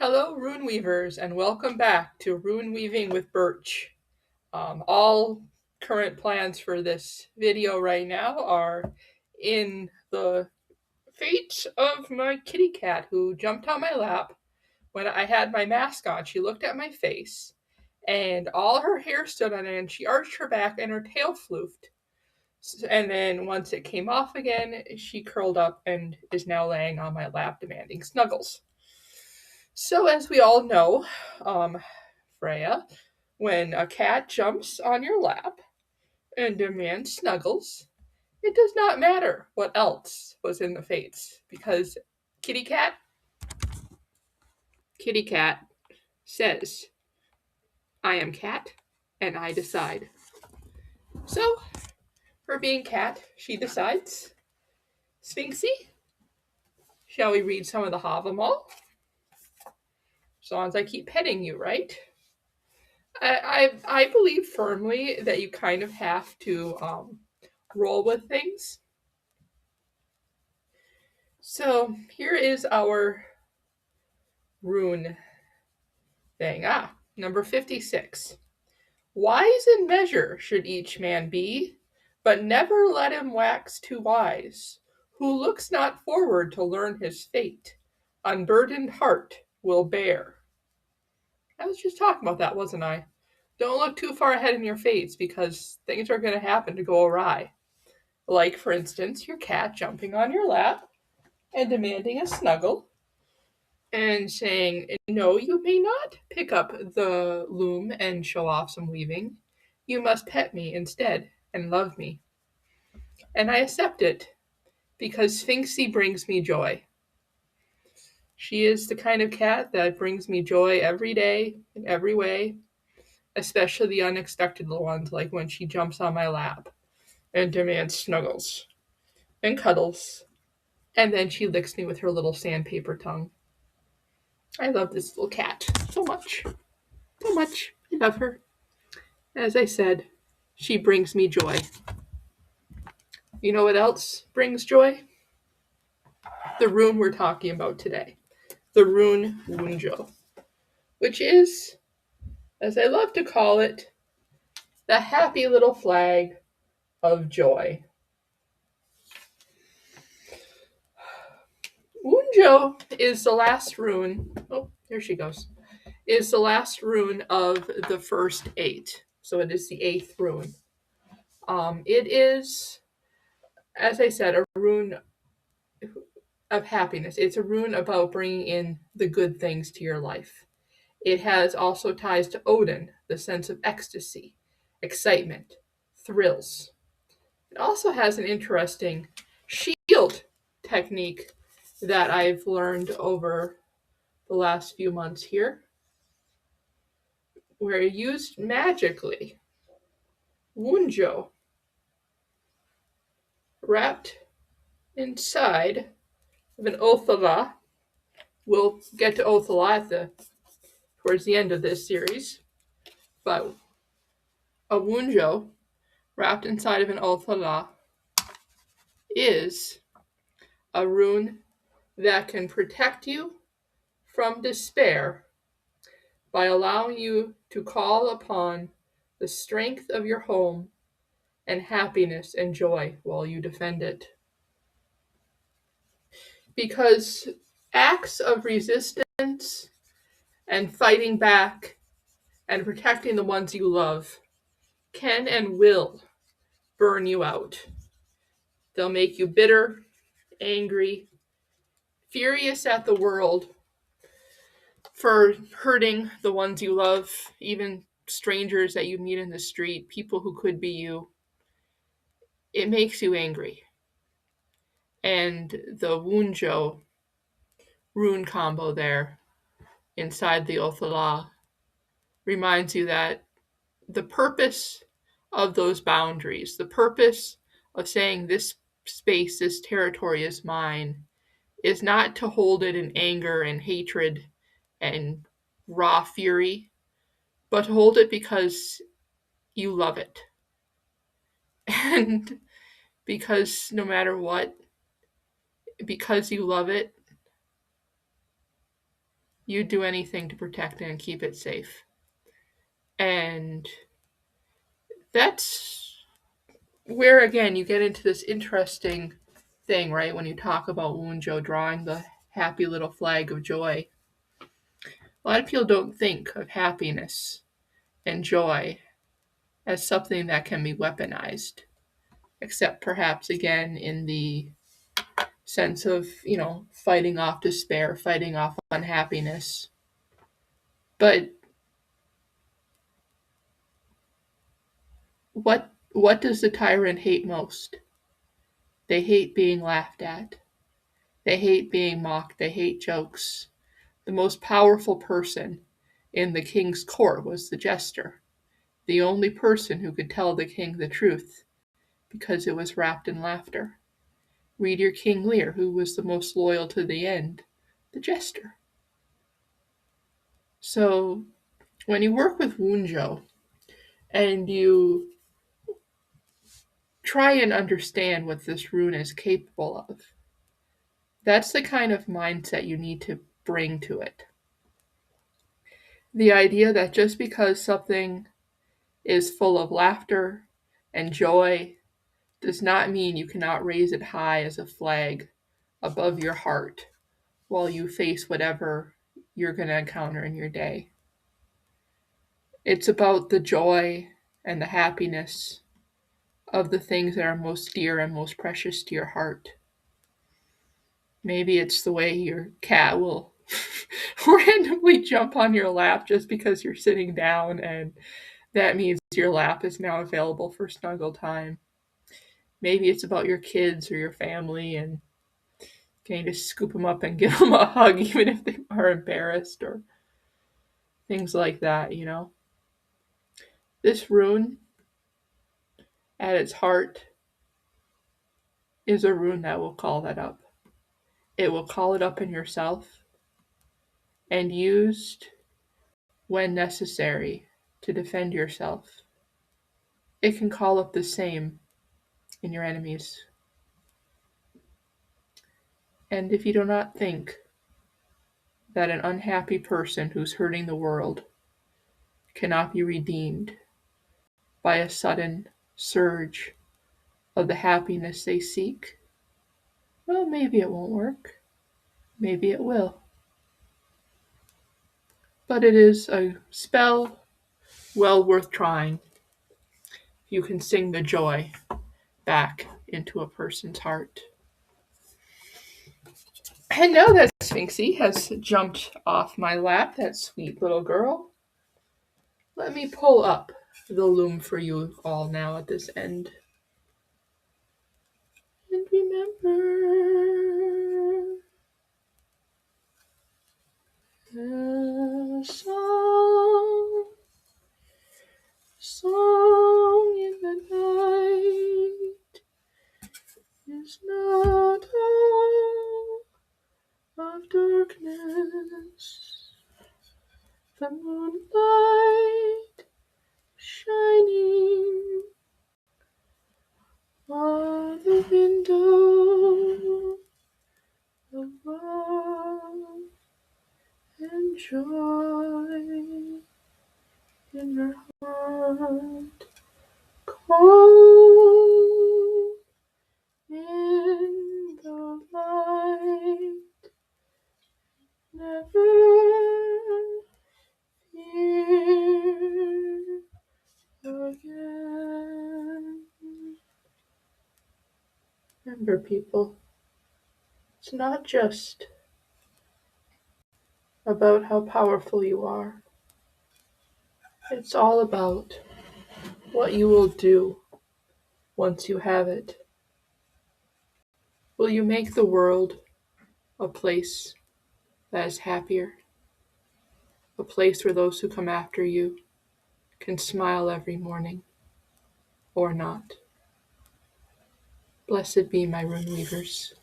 Hello, Rune Weavers, and welcome back to Rune Weaving with Birch. All current plans for this video right now are in the fate of my kitty cat who jumped on my lap when I had my mask on. She looked at my face, and all her hair stood on end. She arched her back, and her tail floofed. And then once it came off again, she curled up and is now laying on my lap demanding snuggles. So, as we all know, Freya, when a cat jumps on your lap and demands snuggles, it does not matter what else was in the fates because kitty cat says, I am cat and I decide. So, her being cat, she decides. Sphinxy, shall we read some of the Havamal? As long as I keep petting you, right? I believe firmly that you kind of have to roll with things. So here is our rune thing. Number 56. Wise in measure should each man be, but never let him wax too wise. Who looks not forward to learn his fate, unburdened heart will bear. I was just talking about that, wasn't I? Don't look too far ahead in your fates because things are going to happen to go awry. Like, for instance, your cat jumping on your lap and demanding a snuggle and saying, no, you may not pick up the loom and show off some weaving. You must pet me instead and love me. And I accept it because Sphinxy brings me joy. She is the kind of cat that brings me joy every day in every way, especially the unexpected ones, like when she jumps on my lap and demands snuggles and cuddles, and then she licks me with her little sandpaper tongue. I love this little cat so much. So much. I love her. As I said, she brings me joy. You know what else brings joy? The rune we're talking about today. The rune Wunjo, which is, as I love to call it, the happy little flag of joy. Wunjo is the last rune. Oh, there she goes. Is the last rune of the first 8. So it is the 8th rune. It is, as I said, a rune of happiness. It's a rune about bringing in the good things to your life. It has also ties to Odin, the sense of ecstasy, excitement, thrills. It also has an interesting shield technique that I've learned over the last few months here, where used magically, Wunjo, wrapped inside of an Othala. We'll get to Othala towards the end of this series, but a Wunjo wrapped inside of an Othala is a rune that can protect you from despair by allowing you to call upon the strength of your home and happiness and joy while you defend it. Because acts of resistance and fighting back and protecting the ones you love can and will burn you out. They'll make you bitter, angry, furious at the world for hurting the ones you love, even strangers that you meet in the street, people who could be you. It makes you angry. And the Wunjo rune combo there inside the Othala reminds you that the purpose of those boundaries, the purpose of saying this space, this territory is mine, is not to hold it in anger and hatred and raw fury, but to hold it because you love it. And because no matter what, because you love it, you'd do anything to protect it and keep it safe. And that's where, again, you get into this interesting thing, right? When you talk about Wunjo drawing the happy little flag of joy, a lot of people don't think of happiness and joy as something that can be weaponized, except perhaps again in the sense of, fighting off despair, fighting off unhappiness. But what does the tyrant hate most? They hate being laughed at. They hate being mocked. They hate jokes. The most powerful person in the king's court was the jester, the only person who could tell the king the truth, because it was wrapped in laughter. Read your King Lear, who was the most loyal to the end, the jester. So when you work with Wunjo and you try and understand what this rune is capable of, that's the kind of mindset you need to bring to it. The idea that just because something is full of laughter and joy does not mean you cannot raise it high as a flag above your heart while you face whatever you're going to encounter in your day. It's about the joy and the happiness of the things that are most dear and most precious to your heart. Maybe it's the way your cat will randomly jump on your lap just because you're sitting down, and that means your lap is now available for snuggle time. Maybe it's about your kids or your family and getting to scoop them up and give them a hug even if they are embarrassed or things like that. This rune, at its heart, is a rune that will call that up. It will call it up in yourself, and used when necessary to defend yourself, it can call up the same in your enemies. And if you do not think that an unhappy person who's hurting the world cannot be redeemed by a sudden surge of the happiness they seek, well, maybe it won't work. Maybe it will. But it is a spell well worth trying. You can sing the joy back into a person's heart. And now that Sphinxie has jumped off my lap, that sweet little girl, let me pull up the loom for you all now at this end. And remember the song in the night is not all of darkness. The moonlight shining on the window of love and joy in your heart. Cold in the light, never fear again. Remember, people, it's not just about how powerful you are. It's all about what you will do once you have it. Will you make the world a place that is happier? A place where those who come after you can smile every morning, or not? Blessed be my rune weavers.